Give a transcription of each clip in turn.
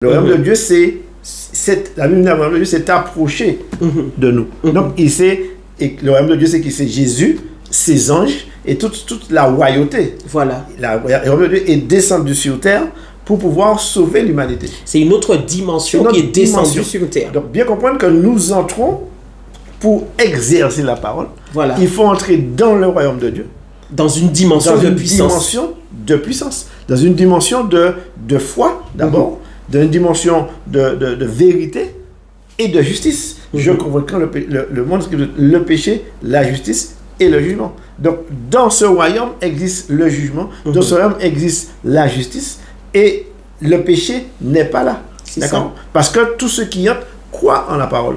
Le royaume de Dieu, la Bible dit, le royaume de Dieu s'est approché de nous. Donc, le royaume de Dieu, c'est qui? C'est Jésus, ses anges et toute la royauté. Voilà. Le royaume de Dieu est descendu sur terre pour pouvoir sauver l'humanité. C'est une autre dimension qui est descendue sur terre. Donc, bien comprendre que nous entrons pour exercer la parole. Voilà. Il faut entrer dans le royaume de Dieu. Dans une dimension de puissance. Dans une dimension de foi, d'abord, dans une dimension de vérité et de justice. Je comprends le monde, le péché, la justice et le jugement. Donc, dans ce royaume existe le jugement, dans ce royaume existe la justice, et le péché n'est pas là. D'accord? Parce que tous ceux qui entrent croient en la parole.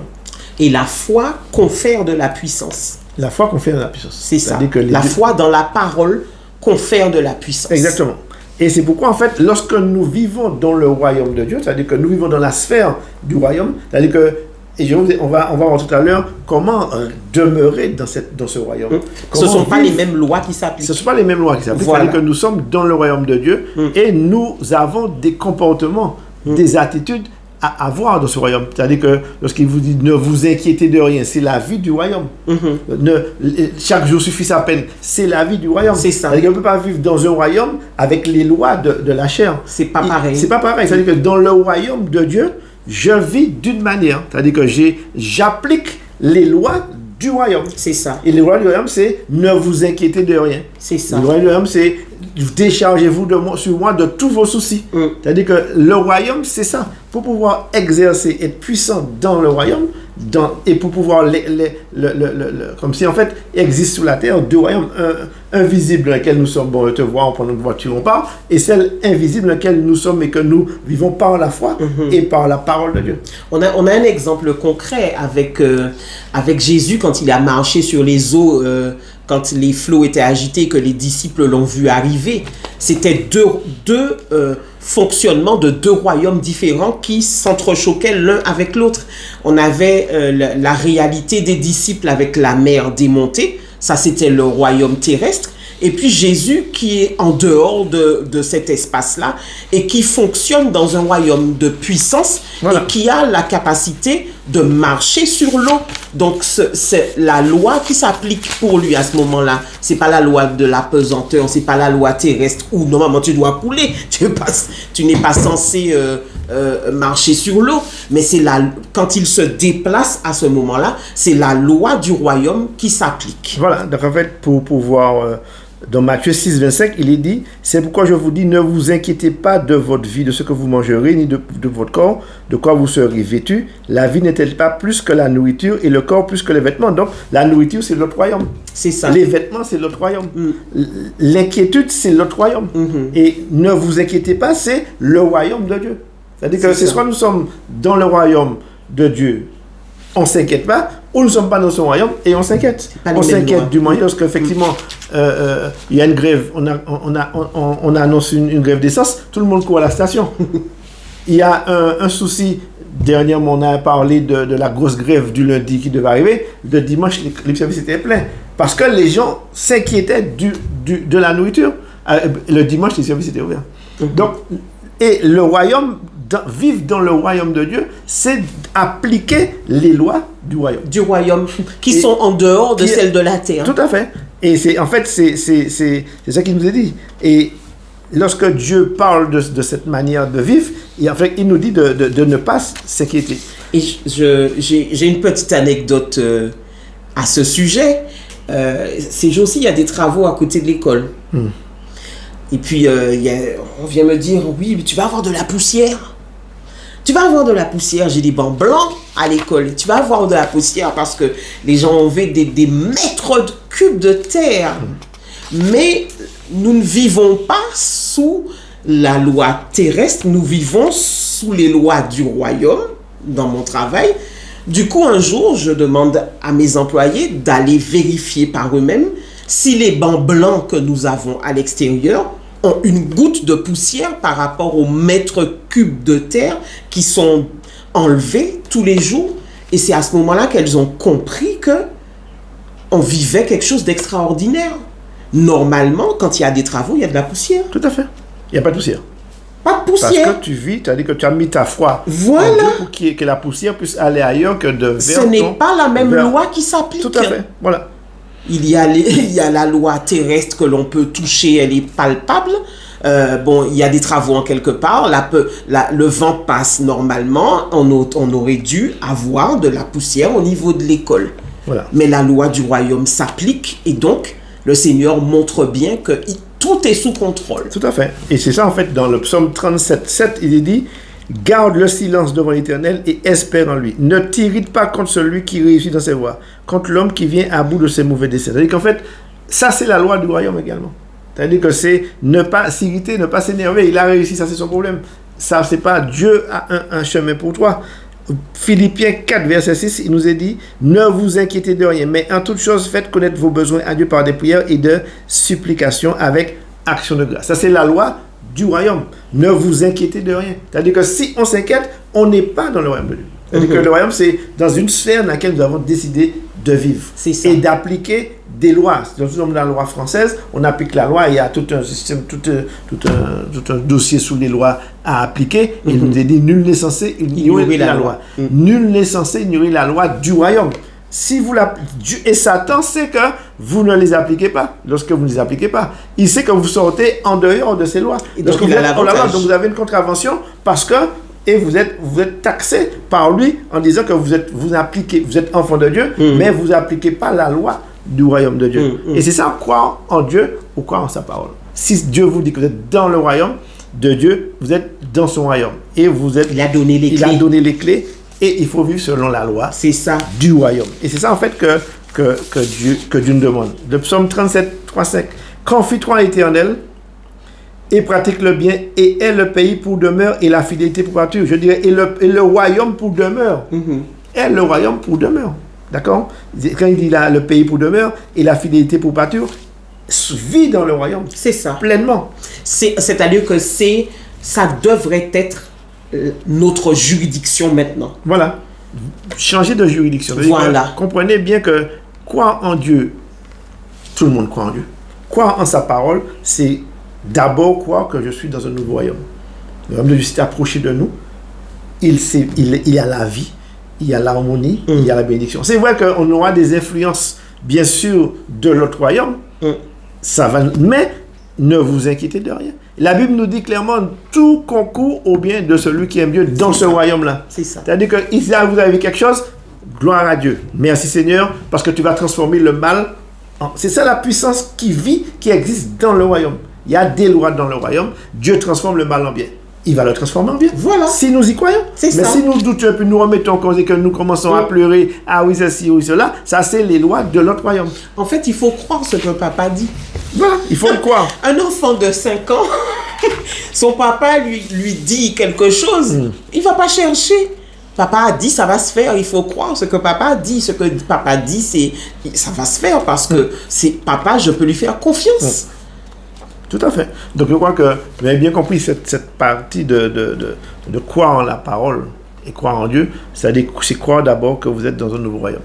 Et la foi confère de la puissance. La foi confère de la puissance. C'est ça. La foi dans la parole confère de la puissance. Exactement. Et c'est pourquoi, en fait, lorsque nous vivons dans le royaume de Dieu, c'est-à-dire que nous vivons dans la sphère du royaume, c'est-à-dire que, et on va voir tout à l'heure comment demeurer dans ce royaume. Ce ne sont pas les mêmes lois qui s'appliquent. Ce ne sont pas les mêmes lois qui s'appliquent. Voilà. C'est-à-dire que nous sommes dans le royaume de Dieu et nous avons des comportements, des attitudes à avoir dans ce royaume. C'est-à-dire que lorsqu'il vous dit ne vous inquiétez de rien, c'est la vie du royaume. Chaque jour suffit sa peine, c'est la vie du royaume. C'est ça. C'est-à-dire qu'on ne peut pas vivre dans un royaume avec les lois de la chair. C'est pas pareil. C'est pas pareil. C'est-à-dire que dans le royaume de Dieu, je vis d'une manière. C'est-à-dire que j'applique les lois du royaume. C'est ça. Et le royaume du royaume, c'est ne vous inquiétez de rien. C'est ça. Le royaume du royaume, c'est déchargez-vous sur moi de tous vos soucis. C'est-à-dire que le royaume, c'est ça. Pour pouvoir exercer, être puissant dans le royaume, et pour pouvoir, comme si en fait, il existe sur la terre deux royaumes. Un visible dans lequel nous sommes, bon, on te voit, on prend notre voiture, on part, et celle invisible dans laquelle nous sommes et que nous vivons par la foi et par la parole de Dieu. On a un exemple concret avec Jésus quand il a marché sur les eaux, quand les flots étaient agités, que les disciples l'ont vu arriver. C'était deux fonctionnements de deux royaumes différents qui s'entrechoquaient l'un avec l'autre. On avait la réalité des disciples avec la mer démontée. Ça, c'était le royaume terrestre. Et puis Jésus qui est en dehors de cet espace-là et qui fonctionne dans un royaume de puissance et qui a la capacité de marcher sur l'eau. Donc c'est la loi qui s'applique pour lui à ce moment-là. C'est pas la loi de la pesanteur, c'est pas la loi terrestre où normalement tu dois couler. Tu n'es pas censé marcher sur l'eau, mais quand il se déplace à ce moment-là, c'est la loi du royaume qui s'applique. Voilà, donc en fait, pour pouvoir... dans Matthieu 6, 25, il est dit « C'est pourquoi je vous dis, ne vous inquiétez pas de votre vie, de ce que vous mangerez, ni de votre corps, de quoi vous serez vêtus. La vie n'est-elle pas plus que la nourriture et le corps plus que les vêtements ?» Donc, la nourriture, c'est l'autre royaume. C'est ça. Les vêtements, c'est l'autre royaume. L'inquiétude, c'est l'autre royaume. Et ne vous inquiétez pas, c'est le royaume de Dieu. C'est-à-dire que c'est soit nous sommes dans le royaume de Dieu, on ne s'inquiète pas, ou nous ne sommes pas dans son royaume et on s'inquiète. On s'inquiète du moyen parce qu'effectivement, il y a une grève, on annonce une grève d'essence, tout le monde court à la station. Il y a un souci, dernièrement on a parlé de la grosse grève du lundi qui devait arriver, le dimanche les services étaient pleins, parce que les gens s'inquiétaient de la nourriture. Le dimanche les services étaient ouverts. Donc, et le royaume, vivre dans le royaume de Dieu, c'est appliquer les lois du royaume. Du royaume, qui sont en dehors de celles de la terre. Tout à fait. Et c'est ça qu'il nous a dit. Et lorsque Dieu parle de cette manière de vivre, en fait, il nous dit de ne pas s'inquiéter. Et j'ai une petite anecdote à ce sujet. Ces jours-ci, il y a des travaux à côté de l'école. Et puis, on vient me dire, oui, mais tu vas avoir de la poussière. Tu vas avoir de la poussière. J'ai des bancs blancs à l'école. Tu vas avoir de la poussière parce que les gens ont enlevé des mètres cubes de terre. Mais nous ne vivons pas sous la loi terrestre. Nous vivons sous les lois du royaume dans mon travail. Du coup, un jour, je demande à mes employés d'aller vérifier par eux-mêmes si les bancs blancs que nous avons à l'extérieur ont une goutte de poussière par rapport aux mètres cubes de terre qui sont enlevés tous les jours. Et c'est à ce moment-là qu'elles ont compris que on vivait quelque chose d'extraordinaire. Normalement, quand il y a des travaux, il y a de la poussière. Tout à fait. Il n'y a pas de poussière. Pas de Parce poussière. que tu vis, c'est-à-dire que tu as mis ta foi en Dieu Pas de poussière. Parce que tu vis, c'est-à-dire que tu as mis ta foi Voilà. en Dieu pour que la poussière puisse aller ailleurs que de vers Ce n'est ton- pas la même vers- loi qui s'applique. Tout à fait, voilà. Il y a la loi terrestre que l'on peut toucher, elle est palpable. Bon, il y a des travaux en quelque part. Le vent passe normalement. On aurait dû avoir de la poussière au niveau de l'école. Voilà. Mais la loi du royaume s'applique et donc le Seigneur montre bien que tout est sous contrôle. Tout à fait. Et c'est ça, en fait, dans le psaume 37, 7, il est dit « Garde le silence devant l'Éternel et espère en lui. Ne t'irrite pas contre celui qui réussit dans ses voies, contre l'homme qui vient à bout de ses mauvais desseins. » C'est-à-dire qu'en fait, ça, c'est la loi du royaume également. C'est-à-dire que c'est ne pas s'irriter, ne pas s'énerver. Il a réussi, ça, c'est son problème. Ça, c'est pas Dieu a un chemin pour toi. Philippiens 4, verset 6, il nous est dit « Ne vous inquiétez de rien, mais en toute chose, faites connaître vos besoins à Dieu par des prières et de supplications avec action de grâce. » Ça, c'est la loi du royaume. Ne vous inquiétez de rien. C'est-à-dire que si on s'inquiète, on n'est pas dans le royaume de Dieu. C'est-à-dire que le royaume, c'est dans une sphère dans laquelle nous avons décidé de vivre C'est ça. et d'appliquer des lois. Nous sommes dans la loi française, on applique la loi, il y a tout un système, tout un dossier sous les lois à appliquer. Et il nous est dit, nul n'est censé ignorer la loi. Nul n'est censé ignorer la loi du royaume. Si vous Dieu et Satan sait que vous ne les appliquez pas. Lorsque vous ne les appliquez pas, il sait que vous sortez en dehors de ces lois. Et donc, Lorsque il vous a êtes hors la loi, l'avantage. donc vous avez une contravention parce que et vous êtes taxé par lui en disant que vous êtes enfant de Dieu, mais vous n'appliquez pas la loi du royaume de Dieu. Et c'est ça, croire en Dieu ou croire en sa parole. Si Dieu vous dit que vous êtes dans le royaume de Dieu, vous êtes dans son royaume. Et Il a donné les il clés. a donné les clés et il faut vivre selon la loi C'est ça. du royaume. Et c'est ça en fait que Dieu nous demande. Le psaume 37, 3, 5. Confie-toi à l'Éternel et pratique le bien et aie le pays pour demeure et la fidélité pour pâture. Je dirais, et le royaume pour demeure. Aie le royaume pour demeure. D'accord? Quand il dit là, le pays pour demeure et la fidélité pour pâture, vis dans le royaume. C'est ça. Pleinement. C'est-à-dire que ça devrait être notre juridiction maintenant. Voilà. Changer de juridiction. Voilà. Comprenez bien que croire en Dieu, tout le monde croit en Dieu. Croire en sa parole, c'est d'abord croire que je suis dans un nouveau royaume. Le royaume de Dieu s'est approché de nous. Il y a la vie, il y a l'harmonie, il y a la bénédiction. C'est vrai qu'on aura des influences, bien sûr, de l'autre royaume. Ça va, mais ne vous inquiétez de rien. La Bible nous dit clairement tout concourt au bien de celui qui aime Dieu dans ce royaume-là. C'est ça. C'est-à-dire que ici, vous avez quelque chose, gloire à Dieu. Merci Seigneur, parce que tu vas transformer le mal. C'est ça la puissance qui vit, qui existe dans le royaume. Il y a des lois dans le royaume. Dieu transforme le mal en bien. Il va le transformer en bien. Voilà. Si nous y croyons. C'est Mais ça. si nous doutons et puis nous remettons en cause et que nous commençons à pleurer, ah oui, ceci, oui, cela, ça c'est les lois de l'autre royaume. En fait, il faut croire ce que papa dit. Voilà, il faut le croire. Un enfant de 5 ans, son papa lui dit quelque chose, il va pas chercher. Papa a dit, ça va se faire. Il faut croire ce que papa a dit. Ce que papa dit, ça va se faire parce que c'est papa, je peux lui faire confiance. Tout à fait. Donc je crois que vous avez bien compris cette partie de croire en la parole et croire en Dieu. C'est-à-dire c'est croire d'abord que vous êtes dans un nouveau royaume.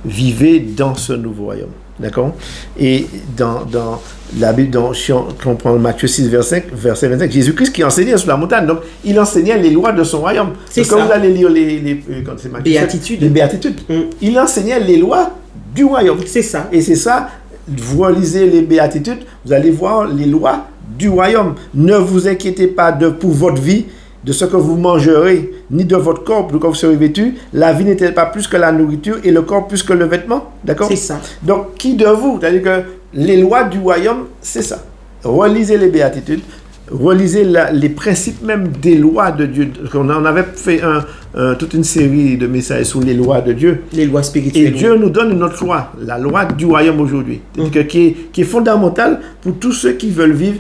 Vivez dans ce nouveau royaume. D'accord? Et dans la Bible, si on prend Matthieu 6, verset 25, Jésus-Christ qui enseignait sur la montagne. Donc, il enseignait les lois de son royaume. C'est quand ça. vous allez lire quand c'est Matthieu 7, Béatitudes. les béatitudes, il enseignait les lois du royaume. C'est ça. Et c'est ça, vous relisez les béatitudes, vous allez voir les lois du royaume. Ne vous inquiétez pas pour votre vie, de ce que vous mangerez, ni de votre corps, de quoi vous serez vêtu. La vie n'est-elle pas plus que la nourriture et le corps plus que le vêtement? D'accord? C'est ça. Donc, qui de vous? C'est-à-dire que les lois du royaume, c'est ça. Relisez les béatitudes, relisez les principes même des lois de Dieu. On en avait fait toute une série de messages sur les lois de Dieu. Les lois spirituelles. Et Dieu nous donne une autre loi, la loi du royaume aujourd'hui, qui est fondamentale pour tous ceux qui veulent vivre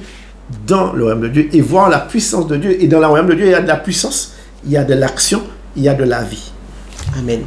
dans le royaume de Dieu et voir la puissance de Dieu. Et dans le royaume de Dieu, il y a de la puissance, il y a de l'action, il y a de la vie. Amen.